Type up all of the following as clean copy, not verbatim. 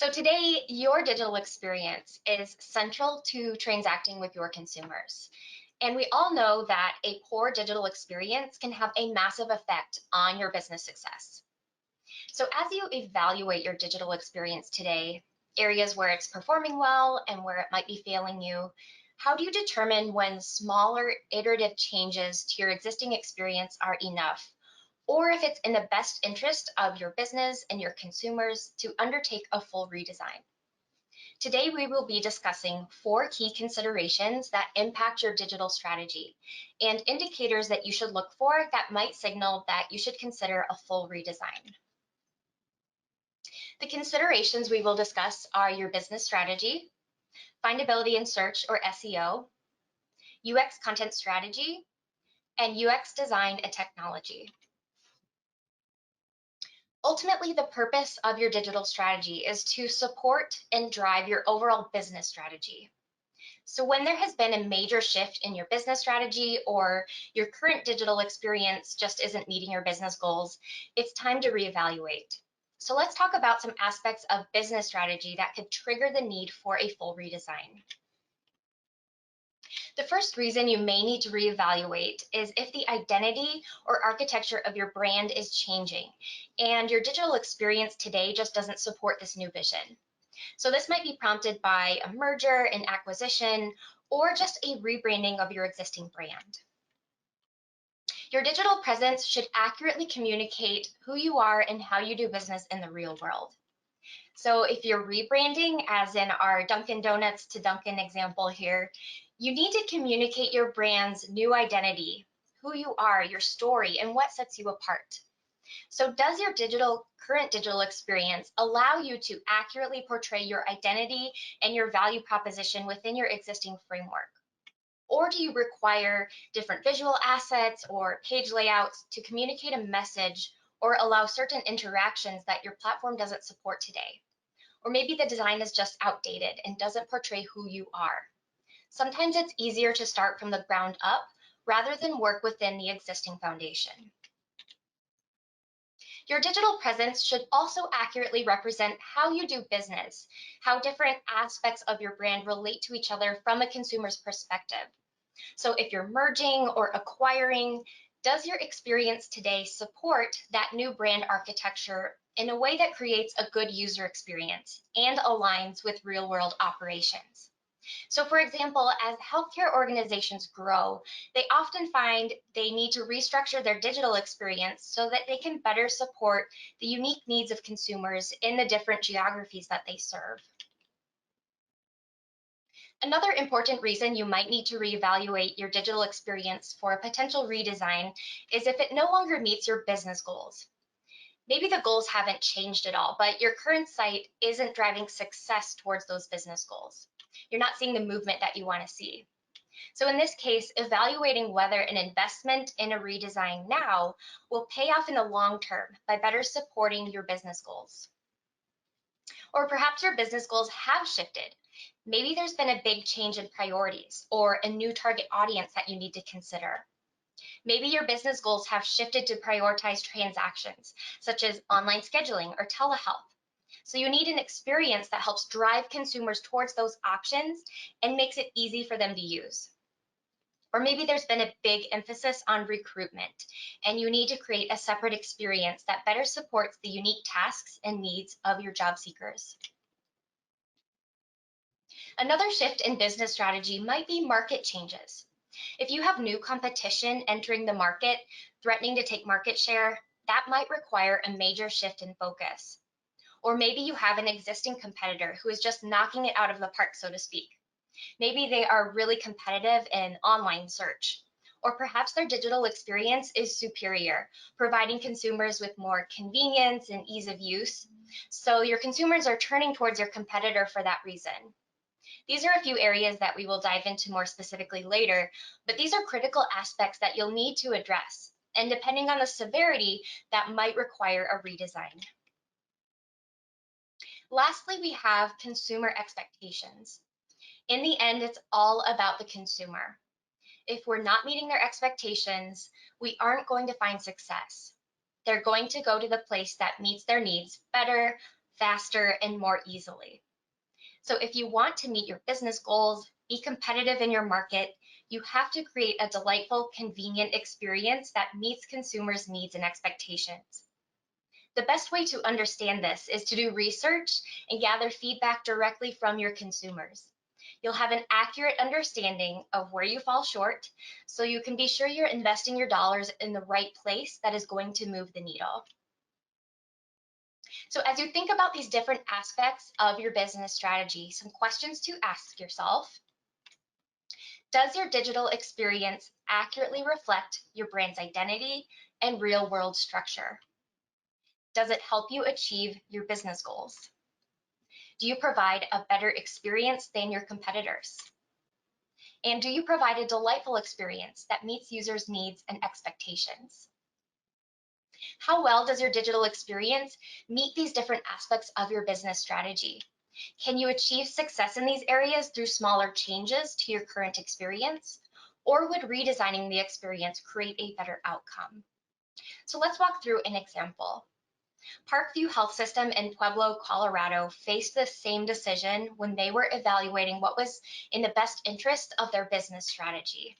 So today, your digital experience is central to transacting with your consumers. And we all know that a poor digital experience can have a massive effect on your business success. So as you evaluate your digital experience today, areas where it's performing well and where it might be failing you, how do you determine when smaller iterative changes to your existing experience are enough? Or if it's in the best interest of your business and your consumers to undertake a full redesign. Today, we will be discussing 4 key considerations that impact your digital strategy and indicators that you should look for that might signal that you should consider a full redesign. The considerations we will discuss are your business strategy, findability in search or SEO, UX content strategy, and UX design and technology. Ultimately, the purpose of your digital strategy is to support and drive your overall business strategy. So when there has been a major shift in your business strategy or your current digital experience just isn't meeting your business goals, it's time to reevaluate. So let's talk about some aspects of business strategy that could trigger the need for a full redesign. The first reason you may need to reevaluate is if the identity or architecture of your brand is changing and your digital experience today just doesn't support this new vision. So this might be prompted by a merger, an acquisition, or just a rebranding of your existing brand. Your digital presence should accurately communicate who you are and how you do business in the real world. So if you're rebranding, as in our Dunkin' Donuts to Dunkin' example here, you need to communicate your brand's new identity, who you are, your story, and what sets you apart. So does your current digital experience allow you to accurately portray your identity and your value proposition within your existing framework? Or do you require different visual assets or page layouts to communicate a message or allow certain interactions that your platform doesn't support today? Or maybe the design is just outdated and doesn't portray who you are. Sometimes it's easier to start from the ground up rather than work within the existing foundation. Your digital presence should also accurately represent how you do business, how different aspects of your brand relate to each other from a consumer's perspective. So if you're merging or acquiring, does your experience today support that new brand architecture in a way that creates a good user experience and aligns with real-world operations? So for example, as healthcare organizations grow, they often find they need to restructure their digital experience so that they can better support the unique needs of consumers in the different geographies that they serve. Another important reason you might need to reevaluate your digital experience for a potential redesign is if it no longer meets your business goals. Maybe the goals haven't changed at all, but your current site isn't driving success towards those business goals. You're not seeing the movement that you want to see. So in this case, evaluating whether an investment in a redesign now will pay off in the long term by better supporting your business goals. Or perhaps your business goals have shifted. Maybe there's been a big change in priorities or a new target audience that you need to consider. Maybe your business goals have shifted to prioritize transactions, such as online scheduling or telehealth. So you need an experience that helps drive consumers towards those options and makes it easy for them to use. Or maybe there's been a big emphasis on recruitment, and you need to create a separate experience that better supports the unique tasks and needs of your job seekers. Another shift in business strategy might be market changes. If you have new competition entering the market, threatening to take market share, that might require a major shift in focus. Or maybe you have an existing competitor who is just knocking it out of the park, so to speak. Maybe they are really competitive in online search. Or perhaps their digital experience is superior, providing consumers with more convenience and ease of use. So your consumers are turning towards your competitor for that reason. These are a few areas that we will dive into more specifically later, but these are critical aspects that you'll need to address. And depending on the severity, that might require a redesign. Lastly, we have consumer expectations. In the end, it's all about the consumer. If we're not meeting their expectations, we aren't going to find success. They're going to go to the place that meets their needs better, faster, and more easily. So if you want to meet your business goals, be competitive in your market, you have to create a delightful, convenient experience that meets consumers' needs and expectations. The best way to understand this is to do research and gather feedback directly from your consumers. You'll have an accurate understanding of where you fall short, so you can be sure you're investing your dollars in the right place that is going to move the needle. So as you think about these different aspects of your business strategy, some questions to ask yourself. Does your digital experience accurately reflect your brand's identity and real-world structure? Does it help you achieve your business goals? Do you provide a better experience than your competitors? And do you provide a delightful experience that meets users' needs and expectations? How well does your digital experience meet these different aspects of your business strategy? Can you achieve success in these areas through smaller changes to your current experience? Or would redesigning the experience create a better outcome? So let's walk through an example. Parkview Health System in Pueblo, Colorado faced the same decision when they were evaluating what was in the best interest of their business strategy.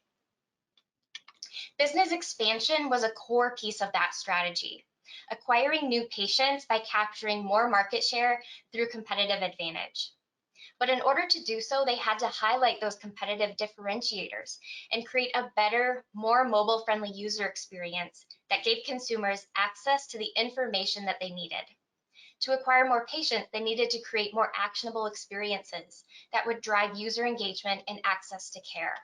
Business expansion was a core piece of that strategy, acquiring new patients by capturing more market share through competitive advantage. But in order to do so, they had to highlight those competitive differentiators and create a better, more mobile-friendly user experience that gave consumers access to the information that they needed. To acquire more patients, they needed to create more actionable experiences that would drive user engagement and access to care.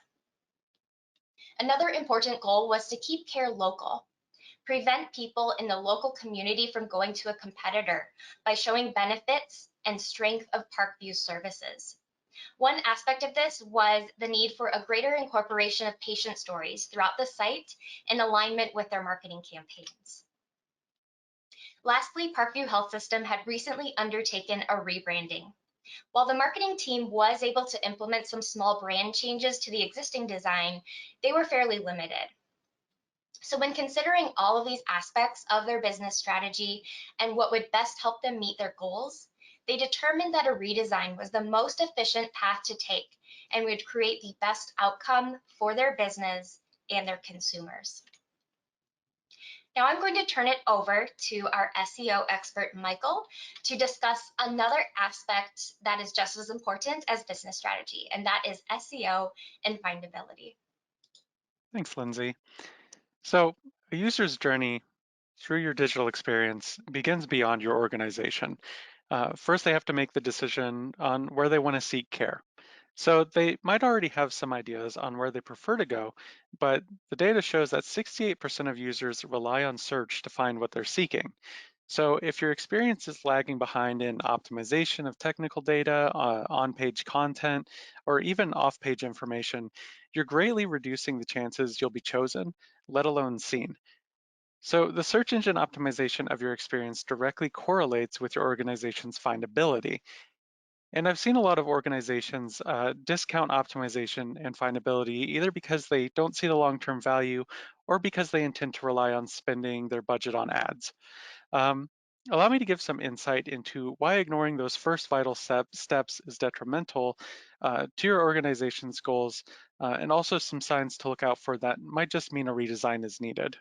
Another important goal was to keep care local, prevent people in the local community from going to a competitor by showing benefits and strength of Parkview's services. One aspect of this was the need for a greater incorporation of patient stories throughout the site in alignment with their marketing campaigns. Lastly, Parkview Health System had recently undertaken a rebranding. While the marketing team was able to implement some small brand changes to the existing design, they were fairly limited. So when considering all of these aspects of their business strategy and what would best help them meet their goals, they determined that a redesign was the most efficient path to take and would create the best outcome for their business and their consumers. Now I'm going to turn it over to our SEO expert, Michael, to discuss another aspect that is just as important as business strategy, and that is SEO and findability. Thanks, Lindsay. So a user's journey through your digital experience begins beyond your organization. First, they have to make the decision on where they want to seek care. So they might already have some ideas on where they prefer to go, but the data shows that 68% of users rely on search to find what they're seeking. So if your experience is lagging behind in optimization of technical data, on-page content, or even off-page information, you're greatly reducing the chances you'll be chosen, let alone seen. So the search engine optimization of your experience directly correlates with your organization's findability. And I've seen a lot of organizations discount optimization and findability either because they don't see the long-term value or because they intend to rely on spending their budget on ads. Um, Allow me to give some insight into why ignoring those first vital steps is detrimental to your organization's goals, and also some signs to look out for that might just mean a redesign is needed.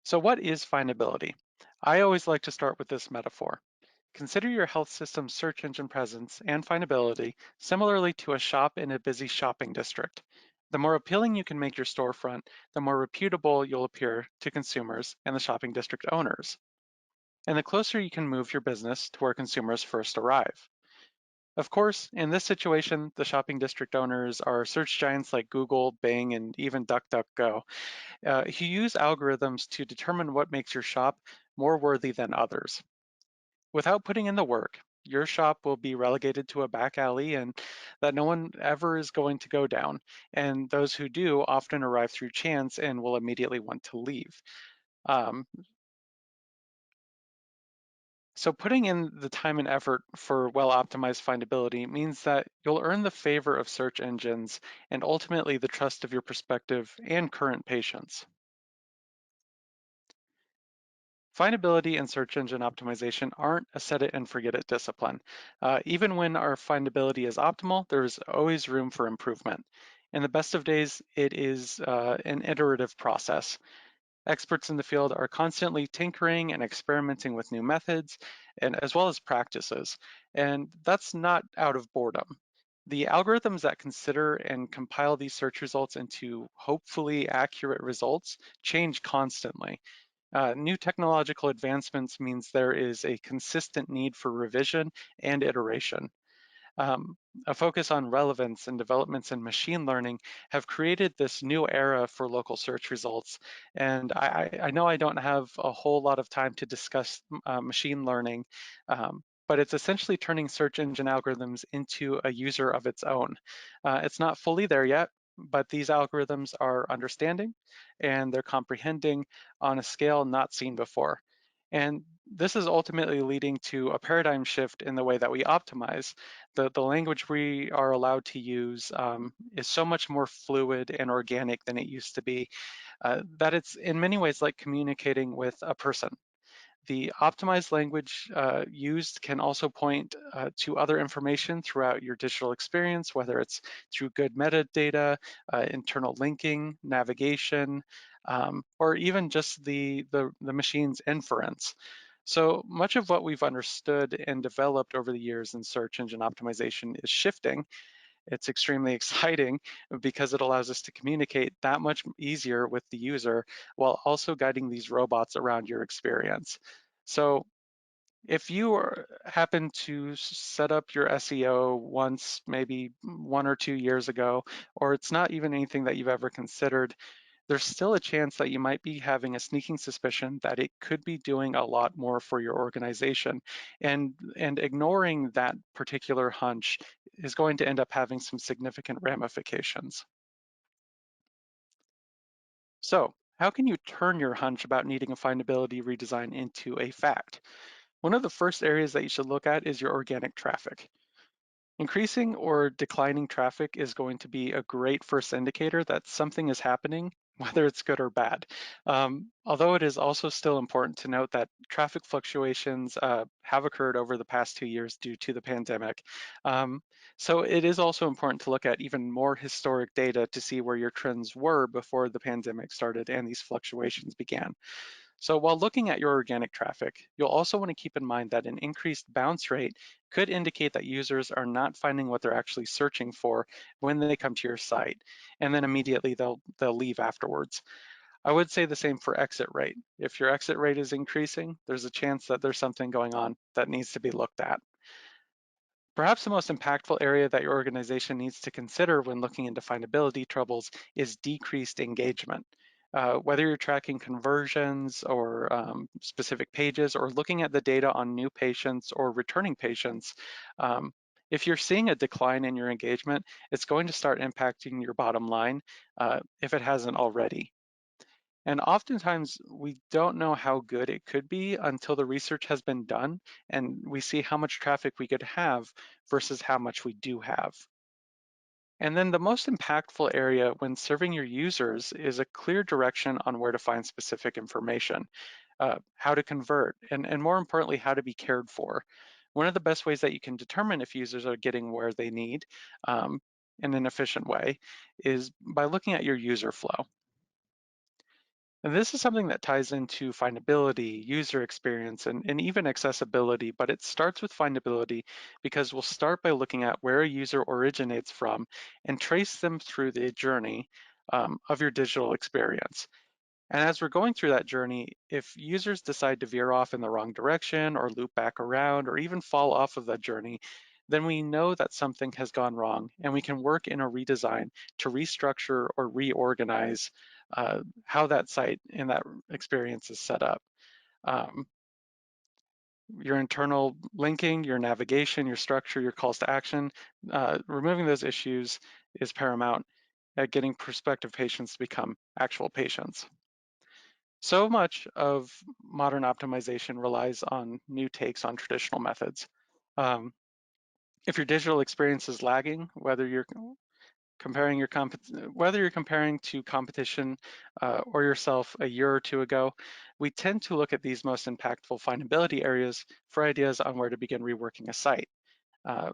So what is findability? I always like to start with this metaphor. Consider your health system's search engine presence and findability similarly to a shop in a busy shopping district. The more appealing you can make your storefront, the more reputable you'll appear to consumers and the shopping district owners. And the closer you can move your business to where consumers first arrive. Of course, in this situation, the shopping district owners are search giants like Google, Bing, and even DuckDuckGo, who use algorithms to determine what makes your shop more worthy than others. Without putting in the work, your shop will be relegated to a back alley and that no one ever is going to go down. And those who do often arrive through chance and will immediately want to leave. Um, so putting in the time and effort for well-optimized findability means that you'll earn the favor of search engines and ultimately the trust of your prospective and current patients. Findability and search engine optimization aren't a set it and forget it discipline. Even when our findability is optimal, there's always room for improvement. In the best of days, it is an iterative process. Experts in the field are constantly tinkering and experimenting with new methods and as well as practices. And that's not out of boredom. The algorithms that consider and compile these search results into hopefully accurate results change constantly. New technological advancements means there is a consistent need for revision and iteration. Um, a focus on relevance and developments in machine learning have created this new era for local search results. And I know I don't have a whole lot of time to discuss machine learning, but it's essentially turning search engine algorithms into a user of its own. It's not fully there yet, but these algorithms are understanding and they're comprehending on a scale not seen before. And this is ultimately leading to a paradigm shift in the way that we optimize. The language we are allowed to use is so much more fluid and organic than it used to be, that it's in many ways like communicating with a person. The optimized language used can also point to other information throughout your digital experience, whether it's through good metadata, internal linking, navigation, or even just the machine's inference. So much of what we've understood and developed over the years in search engine optimization is shifting. It's extremely exciting because it allows us to communicate that much easier with the user while also guiding these robots around your experience. So if you happen to set up your SEO once, maybe 1 or 2 years ago, or it's not even anything that you've ever considered, there's still a chance that you might be having a sneaking suspicion that it could be doing a lot more for your organization. And ignoring that particular hunch is going to end up having some significant ramifications. So, how can you turn your hunch about needing a findability redesign into a fact? One of the first areas that you should look at is your organic traffic. Increasing or declining traffic is going to be a great first indicator that something is happening, whether it's good or bad. Although it is also still important to note that traffic fluctuations have occurred over the past 2 years due to the pandemic. Um, so it is also important to look at even more historic data to see where your trends were before the pandemic started and these fluctuations began. So while looking at your organic traffic, you'll also want to keep in mind that an increased bounce rate could indicate that users are not finding what they're actually searching for when they come to your site, and then immediately they'll leave afterwards. I would say the same for exit rate. If your exit rate is increasing, there's a chance that there's something going on that needs to be looked at. Perhaps the most impactful area that your organization needs to consider when looking into findability troubles is decreased engagement. Whether you're tracking conversions or specific pages or looking at the data on new patients or returning patients, um, if you're seeing a decline in your engagement, it's going to start impacting your bottom line if it hasn't already. And oftentimes we don't know how good it could be until the research has been done and we see how much traffic we could have versus how much we do have. And then the most impactful area when serving your users is a clear direction on where to find specific information, how to convert, and more importantly, how to be cared for. One of the best ways that you can determine if users are getting where they need in an efficient way is by looking at your user flow. And this is something that ties into findability, user experience, and even accessibility, but it starts with findability because we'll start by looking at where a user originates from and trace them through the journey of your digital experience. And as we're going through that journey, if users decide to veer off in the wrong direction or loop back around or even fall off of that journey, then we know that something has gone wrong and we can work in a redesign to restructure or reorganize how that site and that experience is set up. Um, your internal linking, your navigation, your structure, your calls to action, removing those issues is paramount at getting prospective patients to become actual patients. So much of modern optimization relies on new takes on traditional methods. Um, if your digital experience is lagging, whether you're comparing your whether you're comparing to competition or yourself a year or two ago, we tend to look at these most impactful findability areas for ideas on where to begin reworking a site. Uh,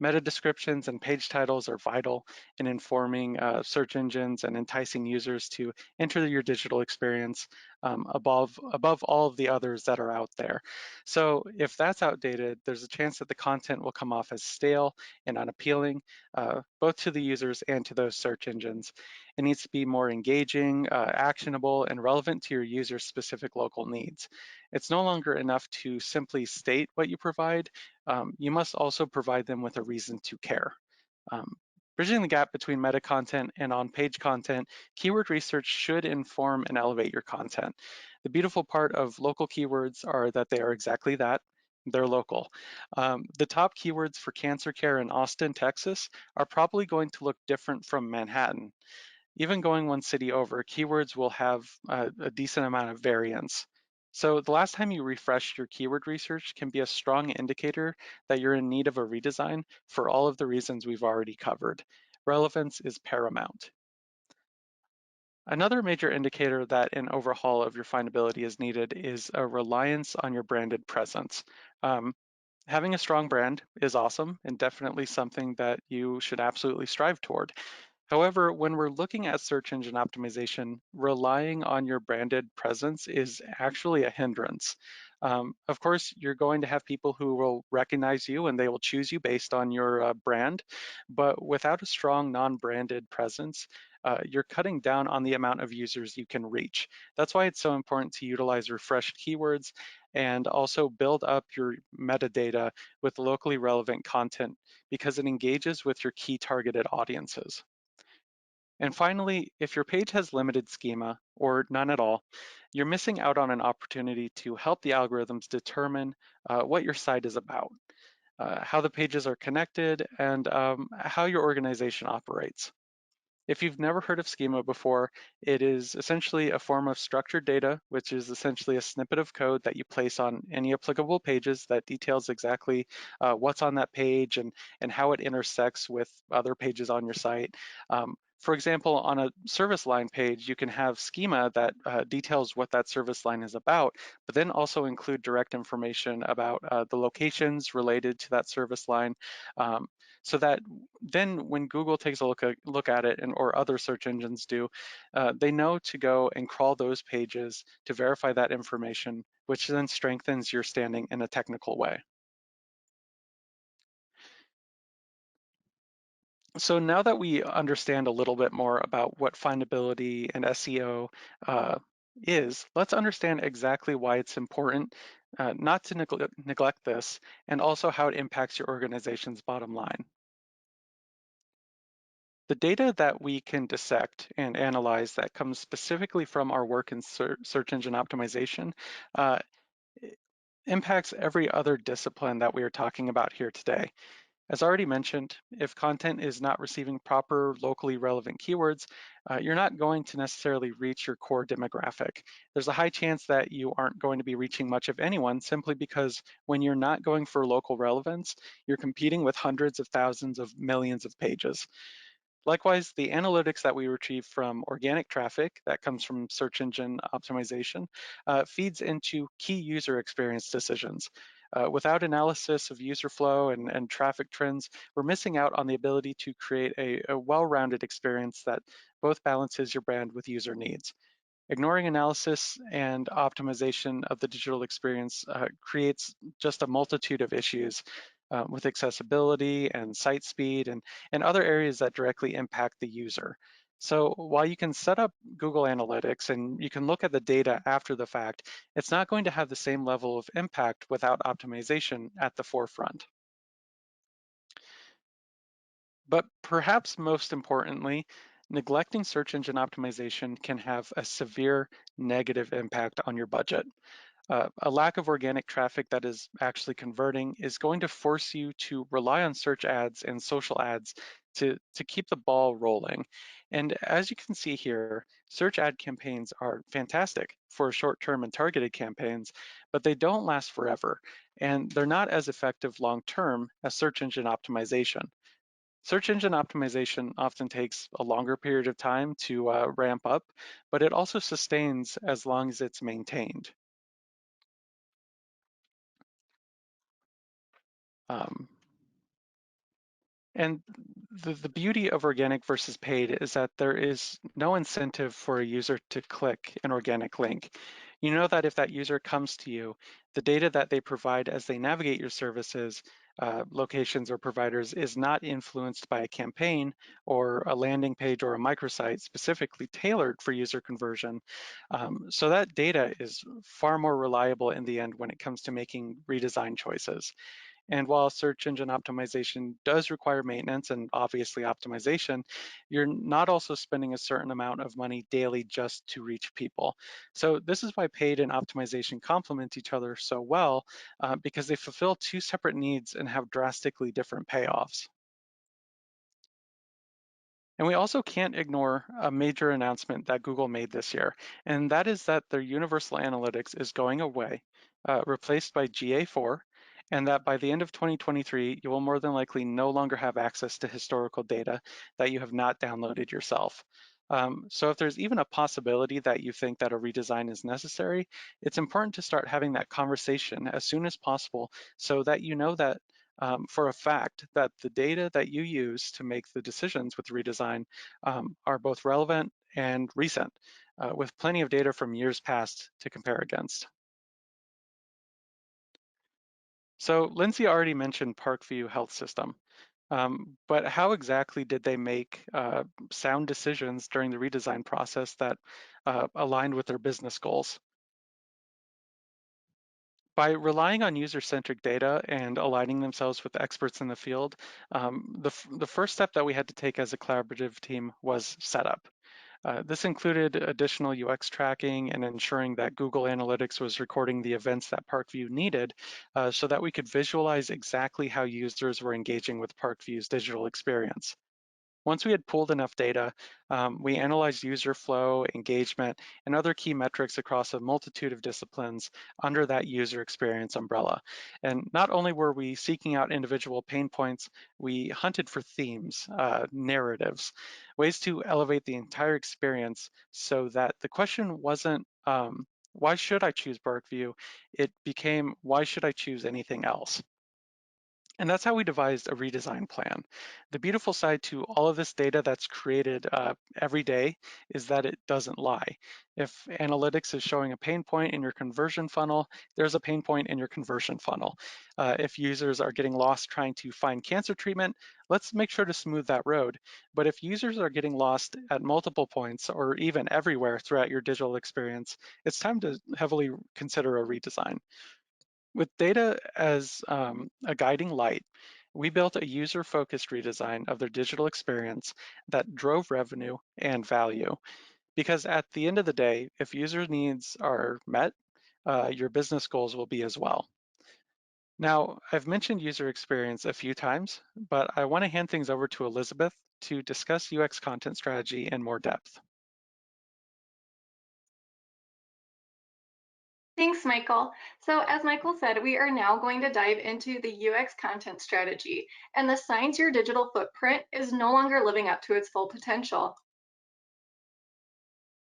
Meta descriptions and page titles are vital in informing search engines and enticing users to enter your digital experience above all of the others that are out there. So if that's outdated, there's a chance that the content will come off as stale and unappealing, both to the users and to those search engines. It needs to be more engaging, actionable, and relevant to your user's specific local needs. It's no longer enough to simply state what you provide. You must also provide them with a reason to care. Um, Bridging the gap between meta content and on-page content, keyword research should inform and elevate your content. The beautiful part of local keywords are that they are exactly that. They're local. The top keywords for cancer care in Austin, Texas are probably going to look different from Manhattan. Even going one city over, keywords will have a decent amount of variance. So the last time you refresh your keyword research can be a strong indicator that you're in need of a redesign for all of the reasons we've already covered. Relevance is paramount. Another major indicator that an overhaul of your findability is needed is a reliance on your branded presence. Um, Having a strong brand is awesome and definitely something that you should absolutely strive toward. However, when we're looking at search engine optimization, relying on your branded presence is actually a hindrance. Of course, you're going to have people who will recognize you and they will choose you based on your brand, but without a strong non-branded presence, you're cutting down on the amount of users you can reach. That's why it's so important to utilize refreshed keywords and also build up your metadata with locally relevant content because it engages with your key targeted audiences. And finally, if your page has limited schema or none at all, you're missing out on an opportunity to help the algorithms determine what your site is about, how the pages are connected, and how your organization operates. If you've never heard of schema before, it is essentially a form of structured data, which is essentially a snippet of code that you place on any applicable pages that details exactly what's on that page and how it intersects with other pages on your site. For example, on a service line page, you can have schema that details what that service line is about, but then also include direct information about the locations related to that service line, um, so that then when Google takes a look at it, and or other search engines do, they know to go and crawl those pages to verify that information, which then strengthens your standing in a technical way. So now that we understand a little bit more about what findability and SEO let's understand exactly why it's important not to neglect this, and also how it impacts your organization's bottom line. The data that we can dissect and analyze that comes specifically from our work in search engine optimization uh, impacts every other discipline that we are talking about here today. As already mentioned, if content is not receiving proper locally relevant keywords, you're not going to necessarily reach your core demographic. There's a high chance that you aren't going to be reaching much of anyone simply because when you're not going for local relevance, you're competing with hundreds of thousands of millions of pages. Likewise, the analytics that we retrieve from organic traffic that comes from search engine optimization feeds into key user experience decisions. Without analysis of user flow and traffic trends, we're missing out on the ability to create a well-rounded experience that both balances your brand with user needs. Ignoring analysis and optimization of the digital experience creates just a multitude of issues with accessibility and site speed and other areas that directly impact the user. So while you can set up Google Analytics and you can look at the data after the fact, it's not going to have the same level of impact without optimization at the forefront. But perhaps most importantly, neglecting search engine optimization can have a severe negative impact on your budget. A lack of organic traffic that is actually converting is going to force you to rely on search ads and social ads to keep the ball rolling. And as you can see here, search ad campaigns are fantastic for short-term and targeted campaigns, but they don't last forever, and they're not as effective long-term as search engine optimization. Search engine optimization often takes a longer period of time to ramp up, but it also sustains as long as it's maintained. Um, And the beauty of organic versus paid is that there is no incentive for a user to click an organic link. You know that if that user comes to you, the data that they provide as they navigate your services, locations, or providers is not influenced by a campaign or a landing page or a microsite specifically tailored for user conversion. So that data is far more reliable in the end when it comes to making redesign choices. And while search engine optimization does require maintenance and obviously optimization, you're not also spending a certain amount of money daily just to reach people. So this is why paid and optimization complement each other so well, because they fulfill two separate needs and have drastically different payoffs. And we also can't ignore a major announcement that Google made this year, and that is that their Universal Analytics is going away, replaced by GA4, and that by the end of 2023, you will more than likely no longer have access to historical data that you have not downloaded yourself. So if there's even a possibility that you think that a redesign is necessary, it's important to start having that conversation as soon as possible so that you know that for a fact that the data that you use to make the decisions with redesign are both relevant and recent, with plenty of data from years past to compare against. So Lindsay already mentioned Parkview Health System, but how exactly did they make sound decisions during the redesign process that aligned with their business goals? By relying on user-centric data and aligning themselves with experts in the field, the first step that we had to take as a collaborative team was setup. This included additional UX tracking and ensuring that Google Analytics was recording the events that Parkview needed so that we could visualize exactly how users were engaging with Parkview's digital experience. Once we had pooled enough data, we analyzed user flow, engagement, and other key metrics across a multitude of disciplines under that user experience umbrella. And not only were we seeking out individual pain points, we hunted for themes, narratives, ways to elevate the entire experience so that the question wasn't, why should I choose Parkview? It became, why should I choose anything else? And that's how we devised a redesign plan. The beautiful side to all of this data that's created every day is that it doesn't lie. If analytics is showing a pain point in your conversion funnel, there's a pain point in your conversion funnel. If users are getting lost trying to find cancer treatment, let's make sure to smooth that road. But if users are getting lost at multiple points or even everywhere throughout your digital experience, it's time to heavily consider a redesign. With data as a guiding light, we built a user-focused redesign of their digital experience that drove revenue and value. Because at the end of the day, if user needs are met, your business goals will be as well. Now, I've mentioned user experience a few times, but I want to hand things over to Elizabeth to discuss UX content strategy in more depth. Thanks, Michael. So as Michael said, we are now going to dive into the UX content strategy and the signs your digital footprint is no longer living up to its full potential.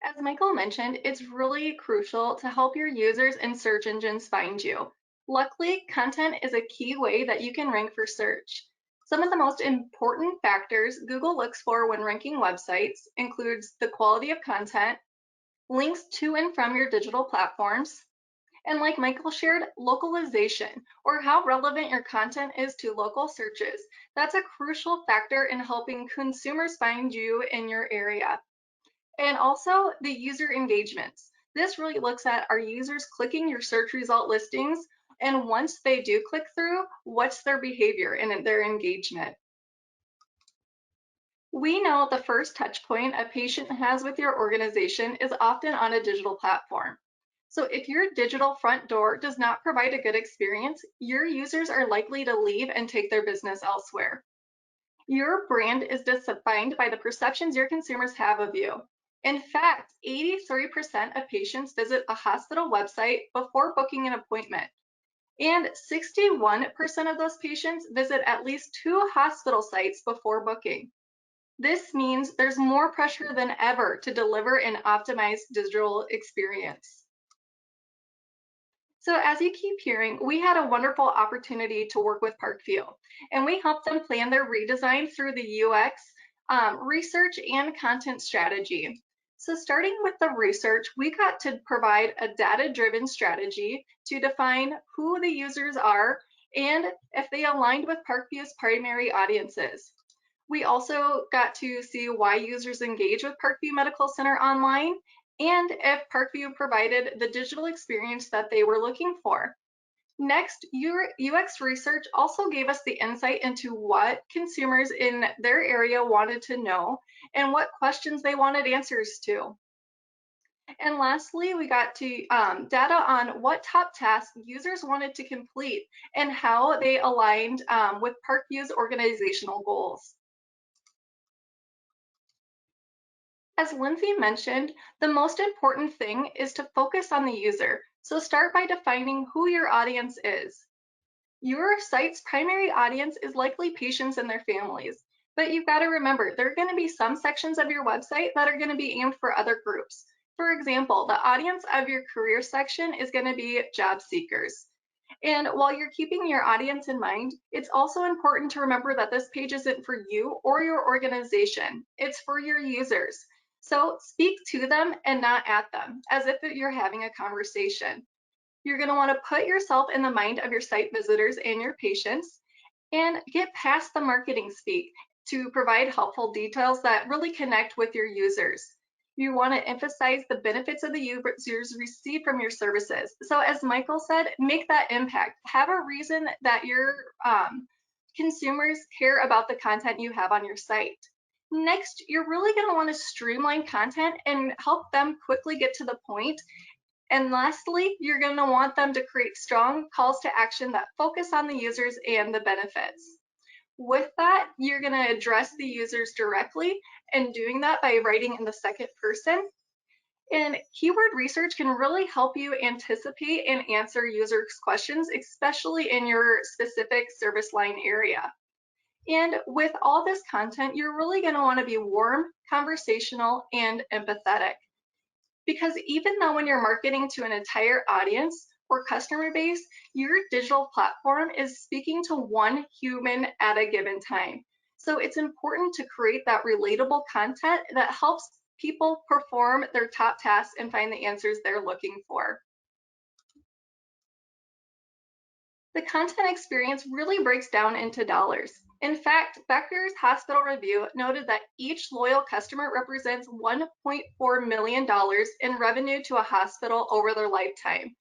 As Michael mentioned, it's really crucial to help your users and search engines find you. Luckily, content is a key way that you can rank for search. Some of the most important factors Google looks for when ranking websites includes the quality of content, links to and from your digital platforms, and like Michael shared, localization, or how relevant your content is to local searches. That's a crucial factor in helping consumers find you in your area. And also the user engagements. This really looks at, are users clicking your search result listings? And once they do click through, what's their behavior and their engagement? We know the first touch point a patient has with your organization is often on a digital platform. So if your digital front door does not provide a good experience, your users are likely to leave and take their business elsewhere. Your brand is defined by the perceptions your consumers have of you. In fact, 83% of patients visit a hospital website before booking an appointment. And 61% of those patients visit at least 2 hospital sites before booking. This means there's more pressure than ever to deliver an optimized digital experience. So as you keep hearing, we had a wonderful opportunity to work with Parkview, and we helped them plan their redesign through the UX research and content strategy. So starting with the research, we got to provide a data-driven strategy to define who the users are and if they aligned with Parkview's primary audiences. We also got to see why users engage with Parkview Medical Center online and if Parkview provided the digital experience that they were looking for. Next, UX research also gave us the insight into what consumers in their area wanted to know and what questions they wanted answers to. And lastly, we got to data on what top tasks users wanted to complete and how they aligned with Parkview's organizational goals. As Lindsay mentioned, the most important thing is to focus on the user. So start by defining who your audience is. Your site's primary audience is likely patients and their families, but you've got to remember there are going to be some sections of your website that are going to be aimed for other groups. For example, the audience of your career section is going to be job seekers. And while you're keeping your audience in mind, it's also important to remember that this page isn't for you or your organization. It's for your users. So speak to them and not at them, as if you're having a conversation. You're going to want to put yourself in the mind of your site visitors and your patients and get past the marketing speak to provide helpful details that really connect with your users. You want to emphasize the benefits of the users receive from your services. So as Michael said, make that impact. Have a reason that your consumers care about the content you have on your site. Next, you're really going to want to streamline content and help them quickly get to the point. And lastly, you're going to want them to create strong calls to action that focus on the users and the benefits. With that, you're going to address the users directly, and doing that by writing in the second person. And keyword research can really help you anticipate and answer users' questions, especially in your specific service line area. And with all this content, you're really going to want to be warm, conversational, and empathetic. Because even though when you're marketing to an entire audience or customer base, your digital platform is speaking to one human at a given time. So it's important to create that relatable content that helps people perform their top tasks and find the answers they're looking for. The content experience really breaks down into dollars. In fact, Becker's Hospital Review noted that each loyal customer represents $1.4 million in revenue to a hospital over their lifetime.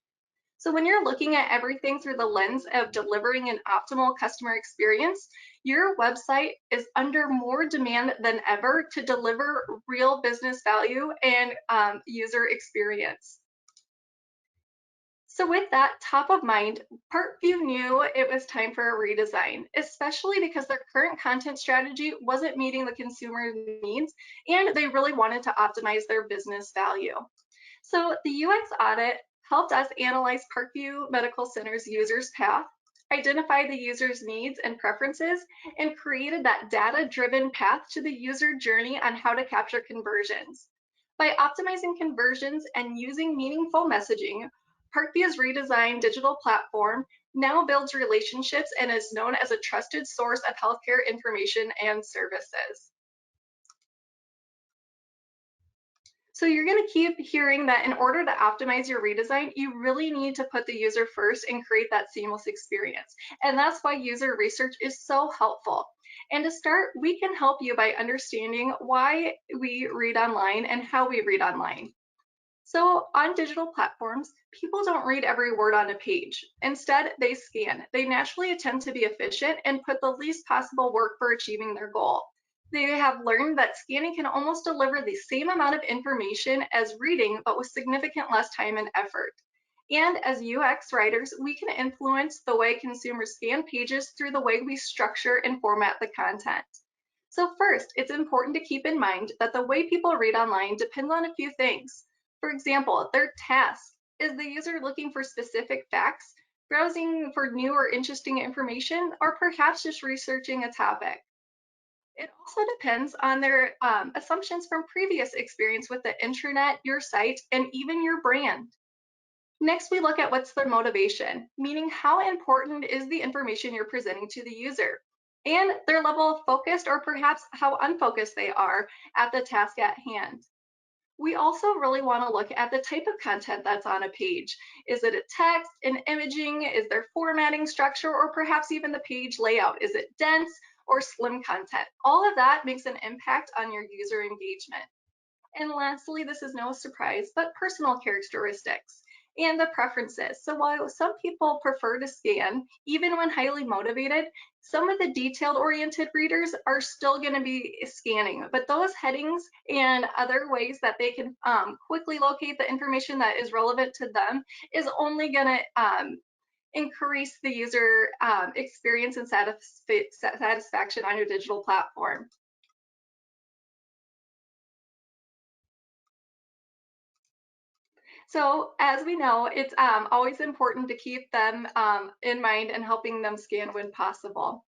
So when you're looking at everything through the lens of delivering an optimal customer experience, your website is under more demand than ever to deliver real business value and user experience. So with that top of mind, Parkview knew it was time for a redesign, especially because their current content strategy wasn't meeting the consumer needs and they really wanted to optimize their business value. So the UX audit helped us analyze Parkview Medical Center's users path, identify the user's needs and preferences, and created that data-driven path to the user journey on how to capture conversions. By optimizing conversions and using meaningful messaging, Parkview's redesigned digital platform now builds relationships and is known as a trusted source of healthcare information and services. So you're going to keep hearing that in order to optimize your redesign, you really need to put the user first and create that seamless experience. And that's why user research is so helpful. And to start, we can help you by understanding why we read online and how we read online. So on digital platforms, people don't read every word on a page. Instead, they scan. They naturally attempt to be efficient and put the least possible work for achieving their goal. They have learned that scanning can almost deliver the same amount of information as reading, but with significant less time and effort. And as UX writers, we can influence the way consumers scan pages through the way we structure and format the content. So first, it's important to keep in mind that the way people read online depends on a few things. For example, their task. Is the user looking for specific facts, browsing for new or interesting information, or perhaps just researching a topic. It also depends on their assumptions from previous experience with the internet, your site, and even your brand. Next, we look at what's their motivation, meaning how important is the information you're presenting to the user, and their level of focused or perhaps how unfocused they are at the task at hand. We also really want to look at the type of content that's on a page. Is it a text, an imaging, is there formatting structure, or perhaps even the page layout? Is it dense or slim content? All of that makes an impact on your user engagement. And lastly, this is no surprise, but personal characteristics and the preferences. So while some people prefer to scan, even when highly motivated, some of the detailed oriented readers are still going to be scanning. But those headings and other ways that they can quickly locate the information that is relevant to them is only going to increase the user experience and satisfaction on your digital platform. So as we know, it's always important to keep them in mind and helping them scan when possible.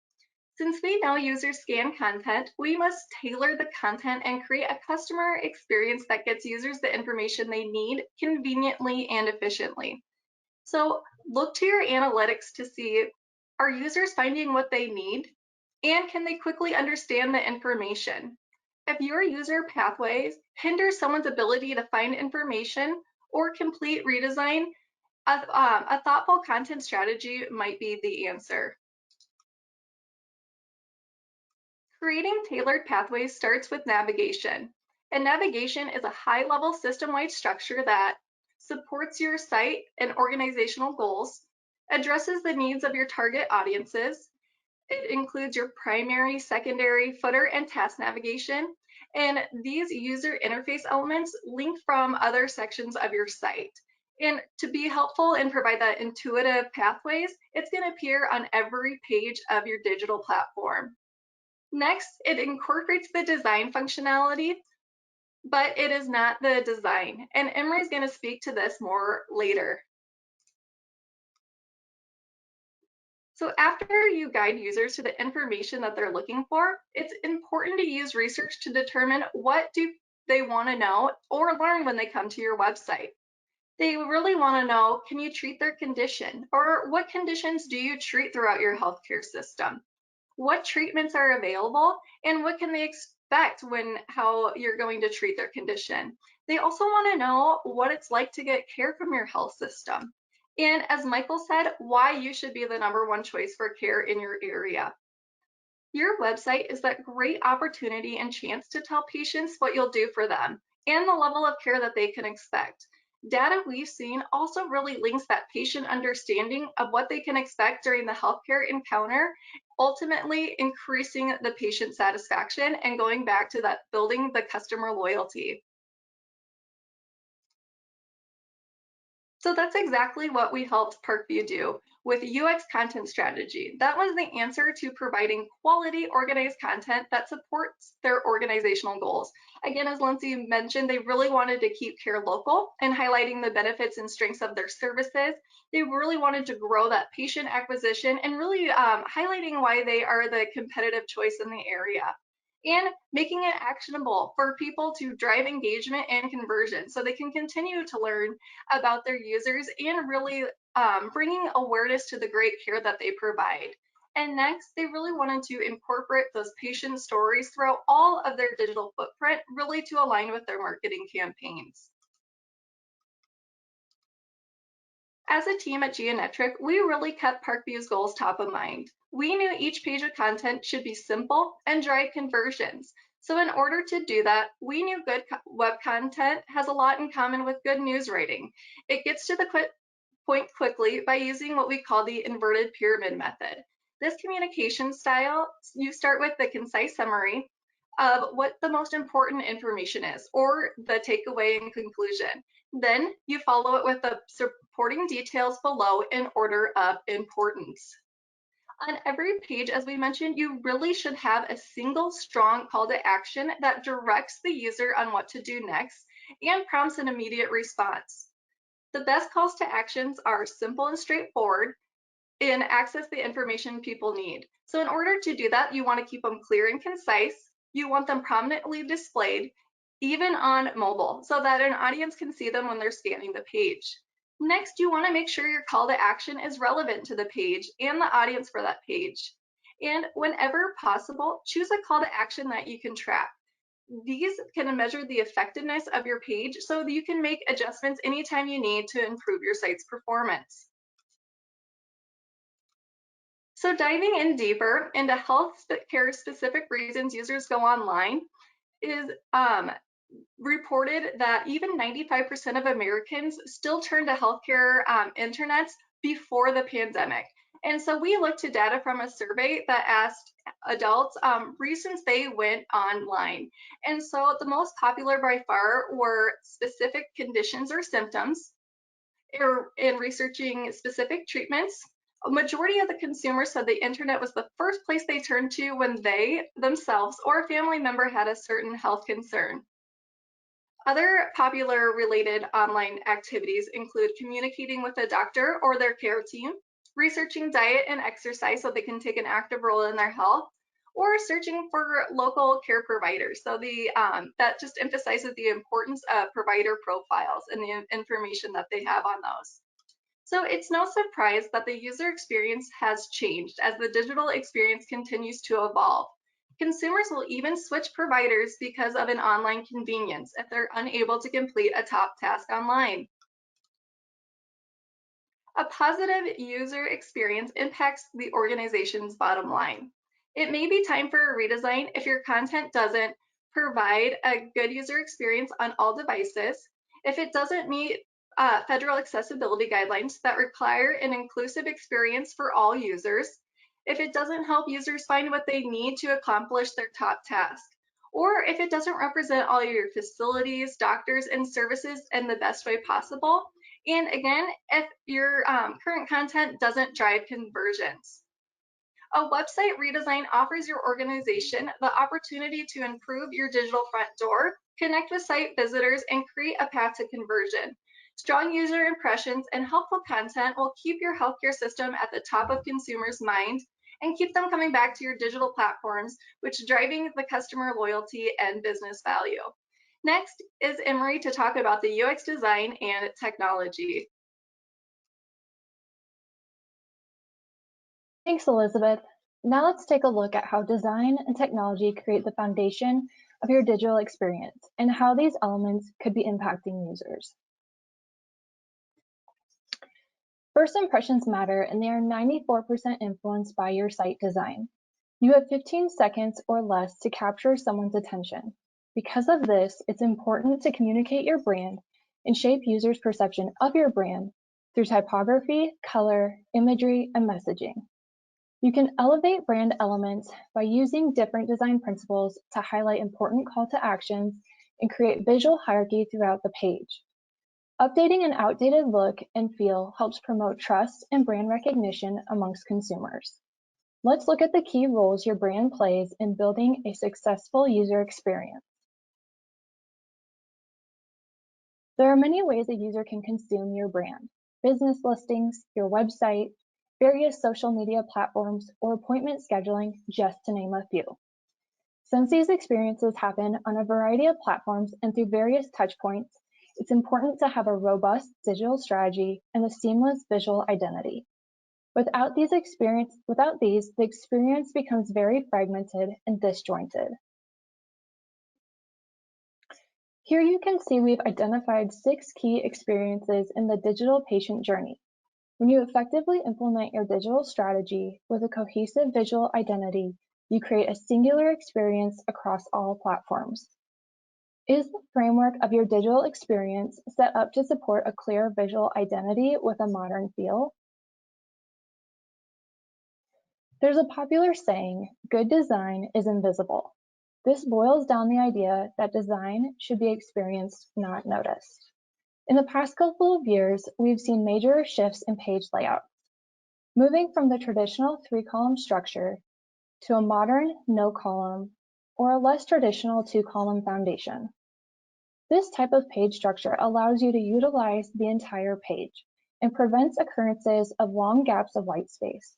Since we know users scan content, we must tailor the content and create a customer experience that gets users the information they need conveniently and efficiently. So look to your analytics to see, are users finding what they need? And can they quickly understand the information? If your user pathways hinder someone's ability to find information or complete redesign, a thoughtful content strategy might be the answer. Creating tailored pathways starts with navigation. And navigation is a high-level system-wide structure that supports your site and organizational goals, addresses the needs of your target audiences. It includes your primary, secondary, footer, and task navigation. And these user interface elements link from other sections of your site. And to be helpful and provide that intuitive pathways, it's going to appear on every page of your digital platform. Next, it incorporates the design functionality, but it is not the design. And Emery is going to speak to this more later. So after you guide users to the information that they're looking for, it's important to use research to determine what do they want to know or learn when they come to your website. They really want to know, can you treat their condition? Or what conditions do you treat throughout your healthcare system? What treatments are available and what can they expect when how you're going to treat their condition. They also want to know what it's like to get care from your health system. And as Michael said, why you should be the #1 choice for care in your area. Your website is that great opportunity and chance to tell patients what you'll do for them and the level of care that they can expect. Data we've seen also really links that patient understanding of what they can expect during the healthcare encounter, ultimately increasing the patient satisfaction and going back to that building the customer loyalty. So that's exactly what we helped Parkview do with UX content strategy. That was the answer to providing quality organized content that supports their organizational goals. Again, as Lindsay mentioned, they really wanted to keep care local and highlighting the benefits and strengths of their services. They really wanted to grow that patient acquisition and really highlighting why they are the competitive choice in the area, and making it actionable for people to drive engagement and conversion so they can continue to learn about their users and really bringing awareness to the great care that they provide. And next, they really wanted to incorporate those patient stories throughout all of their digital footprint, really to align with their marketing campaigns. As a team at Geometric, we really kept Parkview's goals top of mind. We knew each page of content should be simple and drive conversions. So in order to do that, we knew good web content has a lot in common with good news writing. It gets to the point quickly by using what we call the inverted pyramid method. This communication style, you start with the concise summary of what the most important information is, or the takeaway and conclusion. Then you follow it with the supporting details below in order of importance. On every page, as we mentioned, you really should have a single strong call to action that directs the user on what to do next and prompts an immediate response. The best calls to actions are simple and straightforward and access the information people need. So in order to do that, you want to keep them clear and concise. You want them prominently displayed, even on mobile, so that an audience can see them when they're scanning the page. Next, you want to make sure your call to action is relevant to the page and the audience for that page. And whenever possible, choose a call to action that you can track. These can measure the effectiveness of your page so that you can make adjustments anytime you need to improve your site's performance. So diving in deeper into health care specific reasons users go online is reported that even 95% of Americans still turn to healthcare internets before the pandemic. And so we looked to data from a survey that asked adults reasons they went online. And so the most popular by far were specific conditions or symptoms, in researching specific treatments. A majority of the consumers said the internet was the first place they turned to when they themselves or a family member had a certain health concern. Other popular related online activities include communicating with a doctor or their care team, researching diet and exercise so they can take an active role in their health, or searching for local care providers. So that just emphasizes the importance of provider profiles and the information that they have on those. So it's no surprise that the user experience has changed as the digital experience continues to evolve. Consumers will even switch providers because of an online convenience if they're unable to complete a top task online. A positive user experience impacts the organization's bottom line. It may be time for a redesign if your content doesn't provide a good user experience on all devices, if it doesn't meet federal accessibility guidelines that require an inclusive experience for all users, if it doesn't help users find what they need to accomplish their top task, or if it doesn't represent all your facilities, doctors, and services in the best way possible. And again, if your current content doesn't drive conversions. A website redesign offers your organization the opportunity to improve your digital front door, connect with site visitors, and create a path to conversion. Strong user impressions and helpful content will keep your healthcare system at the top of consumers' mind and keep them coming back to your digital platforms, which is driving the customer loyalty and business value. Next is Emery to talk about the UX design and technology. Thanks, Elizabeth. Now let's take a look at how design and technology create the foundation of your digital experience and how these elements could be impacting users. First impressions matter, and they are 94% influenced by your site design. You have 15 seconds or less to capture someone's attention. Because of this, it's important to communicate your brand and shape users' perception of your brand through typography, color, imagery, and messaging. You can elevate brand elements by using different design principles to highlight important call to actions and create visual hierarchy throughout the page. Updating an outdated look and feel helps promote trust and brand recognition amongst consumers. Let's look at the key roles your brand plays in building a successful user experience. There are many ways a user can consume your brand: business listings, your website, various social media platforms, or appointment scheduling, just to name a few. Since these experiences happen on a variety of platforms and through various touchpoints, it's important to have a robust digital strategy and a seamless visual identity. Without these, the experience becomes very fragmented and disjointed. Here you can see we've identified 6 key experiences in the digital patient journey. When you effectively implement your digital strategy with a cohesive visual identity, you create a singular experience across all platforms. Is the framework of your digital experience set up to support a clear visual identity with a modern feel? There's a popular saying, good design is invisible. This boils down the idea that design should be experienced, not noticed. In the past couple of years, we've seen major shifts in page layout, moving from the traditional 3-column structure to a modern no-column or a less traditional 2-column foundation. This type of page structure allows you to utilize the entire page and prevents occurrences of long gaps of white space.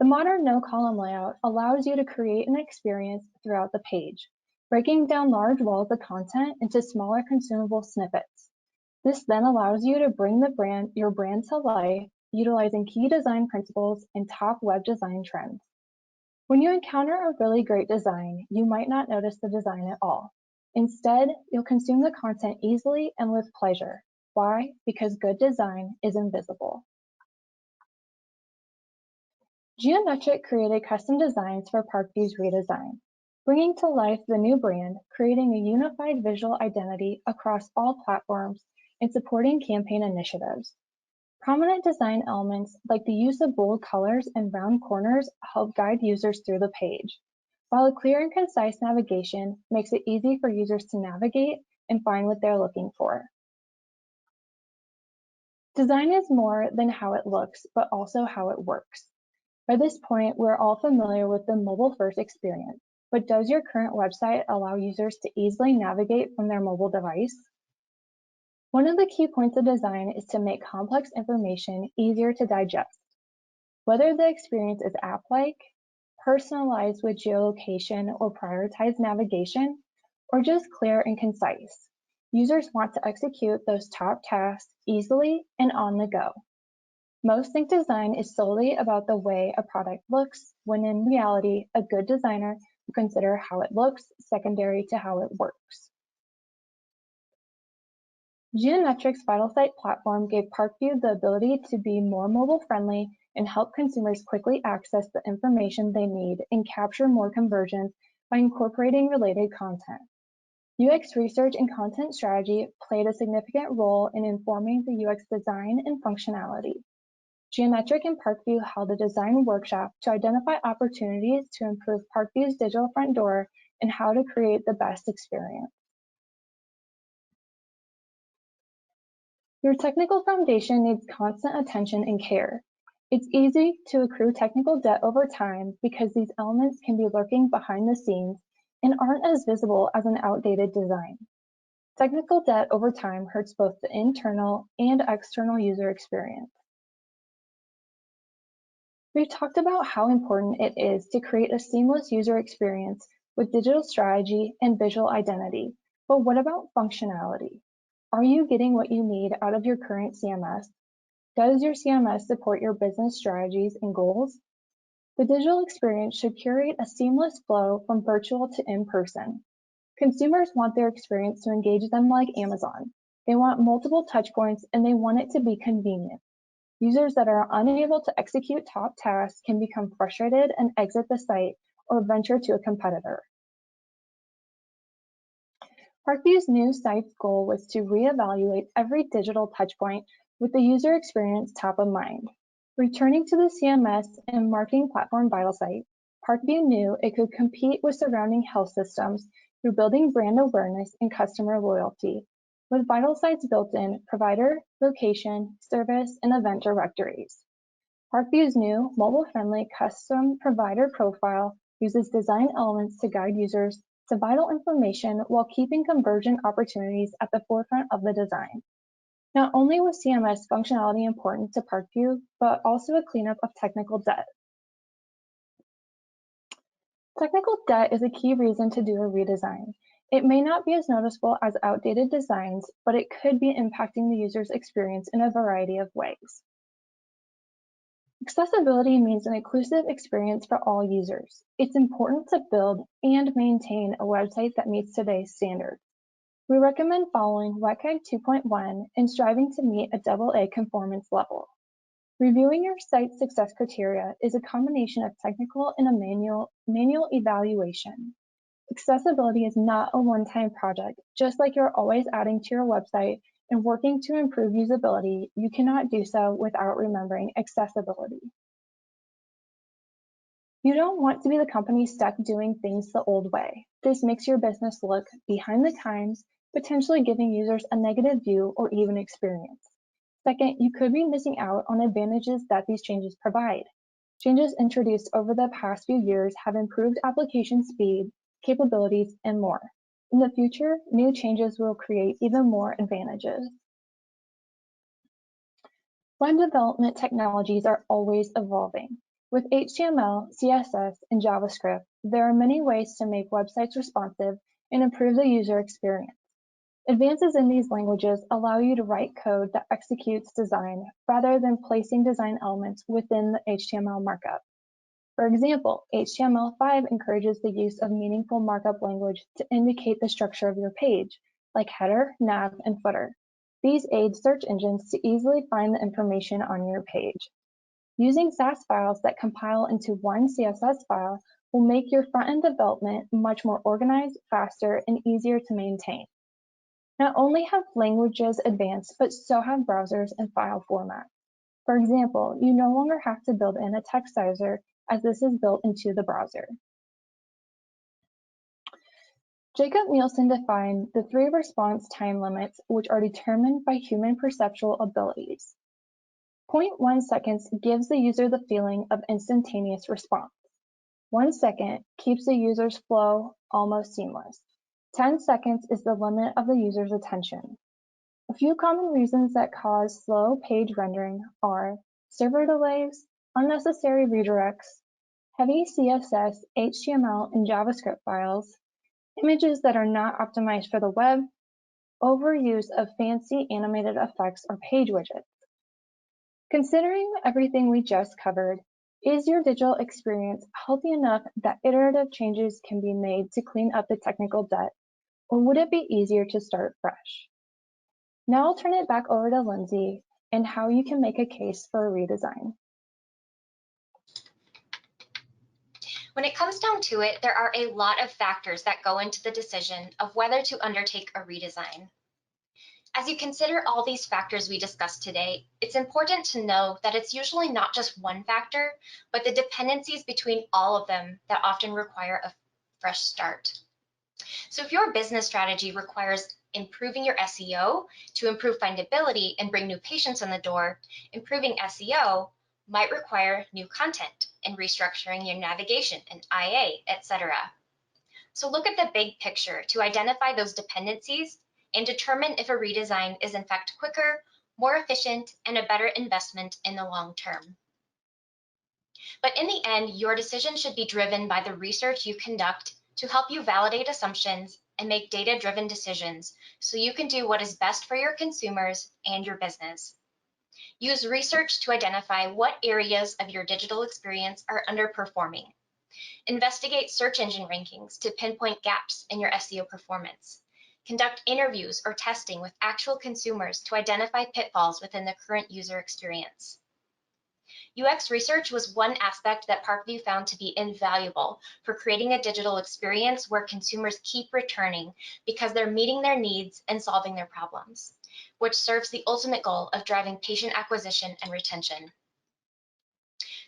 The modern no-column layout allows you to create an experience throughout the page, breaking down large walls of content into smaller consumable snippets. This then allows you to bring your brand to life, utilizing key design principles and top web design trends. When you encounter a really great design, you might not notice the design at all. Instead, you'll consume the content easily and with pleasure. Why? Because good design is invisible. Geometric created custom designs for Parkview's Redesign, bringing to life the new brand, creating a unified visual identity across all platforms, and supporting campaign initiatives. Prominent design elements like the use of bold colors and round corners help guide users through the page, while a clear and concise navigation makes it easy for users to navigate and find what they're looking for. Design is more than how it looks, but also how it works. By this point, we're all familiar with the mobile-first experience, but does your current website allow users to easily navigate from their mobile device? One of the key points of design is to make complex information easier to digest. Whether the experience is app-like, personalized with geolocation or prioritized navigation, or just clear and concise, users want to execute those top tasks easily and on the go. Most think design is solely about the way a product looks, when in reality, a good designer will consider how it looks secondary to how it works. Geometric's VitalSite platform gave Parkview the ability to be more mobile-friendly and help consumers quickly access the information they need and capture more conversions by incorporating related content. UX research and content strategy played a significant role in informing the UX design and functionality. Geometric and Parkview held a design workshop to identify opportunities to improve Parkview's digital front door and how to create the best experience. Your technical foundation needs constant attention and care. It's easy to accrue technical debt over time because these elements can be lurking behind the scenes and aren't as visible as an outdated design. Technical debt over time hurts both the internal and external user experience. We've talked about how important it is to create a seamless user experience with digital strategy and visual identity, but what about functionality? Are you getting what you need out of your current CMS? Does your CMS support your business strategies and goals? The digital experience should curate a seamless flow from virtual to in-person. Consumers want their experience to engage them like Amazon. They want multiple touchpoints and they want it to be convenient. Users that are unable to execute top tasks can become frustrated and exit the site or venture to a competitor. Parkview's new site's goal was to reevaluate every digital touchpoint with the user experience top of mind. Returning to the CMS and marketing platform VitalSite, Parkview knew it could compete with surrounding health systems through building brand awareness and customer loyalty, with VitalSite's built-in provider, location, service, and event directories. Parkview's new mobile-friendly custom provider profile uses design elements to guide users to vital information while keeping conversion opportunities at the forefront of the design. Not only was CMS functionality important to Parkview, but also a cleanup of technical debt. Technical debt is a key reason to do a redesign. It may not be as noticeable as outdated designs, but it could be impacting the user's experience in a variety of ways. Accessibility means an inclusive experience for all users. It's important to build and maintain a website that meets today's standards. We recommend following WCAG 2.1 and striving to meet a AA conformance level. Reviewing your site's success criteria is a combination of technical and a manual evaluation. Accessibility is not a one-time project. Just like you're always adding to your website and working to improve usability, you cannot do so without remembering accessibility. You don't want to be the company stuck doing things the old way. This makes your business look behind the times, potentially giving users a negative view or even experience. Second, you could be missing out on advantages that these changes provide. Changes introduced over the past few years have improved application speed, capabilities, and more. In the future, new changes will create even more advantages. Web development technologies are always evolving. With HTML, CSS, and JavaScript, there are many ways to make websites responsive and improve the user experience. Advances in these languages allow you to write code that executes design rather than placing design elements within the HTML markup. For example, HTML5 encourages the use of meaningful markup language to indicate the structure of your page, like header, nav, and footer. These aid search engines to easily find the information on your page. Using Sass files that compile into one CSS file will make your front-end development much more organized, faster, and easier to maintain. Not only have languages advanced, but so have browsers and file formats. For example, you no longer have to build in a text sizer as this is built into the browser. Jacob Nielsen defined the 3 response time limits, which are determined by human perceptual abilities. 0.1 seconds gives the user the feeling of instantaneous response. 1 second keeps the user's flow almost seamless. 10 seconds is the limit of the user's attention. A few common reasons that cause slow page rendering are server delays, unnecessary redirects, heavy CSS, HTML, and JavaScript files, images that are not optimized for the web, overuse of fancy animated effects or page widgets. Considering everything we just covered, is your digital experience healthy enough that iterative changes can be made to clean up the technical debt, or would it be easier to start fresh? Now I'll turn it back over to Lindsay and how you can make a case for a redesign. When it comes down to it, there are a lot of factors that go into the decision of whether to undertake a redesign. As you consider all these factors we discussed today, it's important to know that it's usually not just one factor, but the dependencies between all of them that often require a fresh start. So if your business strategy requires improving your SEO to improve findability and bring new patients in the door, improving SEO might require new content and restructuring your navigation and IA, etc. So look at the big picture to identify those dependencies and determine if a redesign is in fact quicker, more efficient, and a better investment in the long term. But in the end, your decision should be driven by the research you conduct to help you validate assumptions and make data-driven decisions so you can do what is best for your consumers and your business. Use research to identify what areas of your digital experience are underperforming. Investigate search engine rankings to pinpoint gaps in your SEO performance. Conduct interviews or testing with actual consumers to identify pitfalls within the current user experience. UX research was one aspect that Parkview found to be invaluable for creating a digital experience where consumers keep returning because they're meeting their needs and solving their problems, which serves the ultimate goal of driving patient acquisition and retention.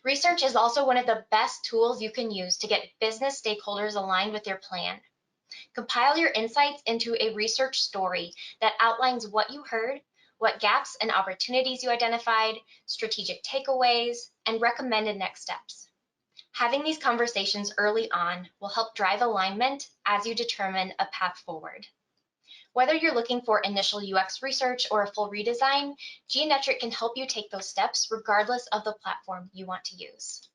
Research is also one of the best tools you can use to get business stakeholders aligned with your plan. Compile your insights into a research story that outlines what you heard, what gaps and opportunities you identified, strategic takeaways, and recommended next steps. Having these conversations early on will help drive alignment as you determine a path forward. Whether you're looking for initial UX research or a full redesign, Geometric can help you take those steps regardless of the platform you want to use.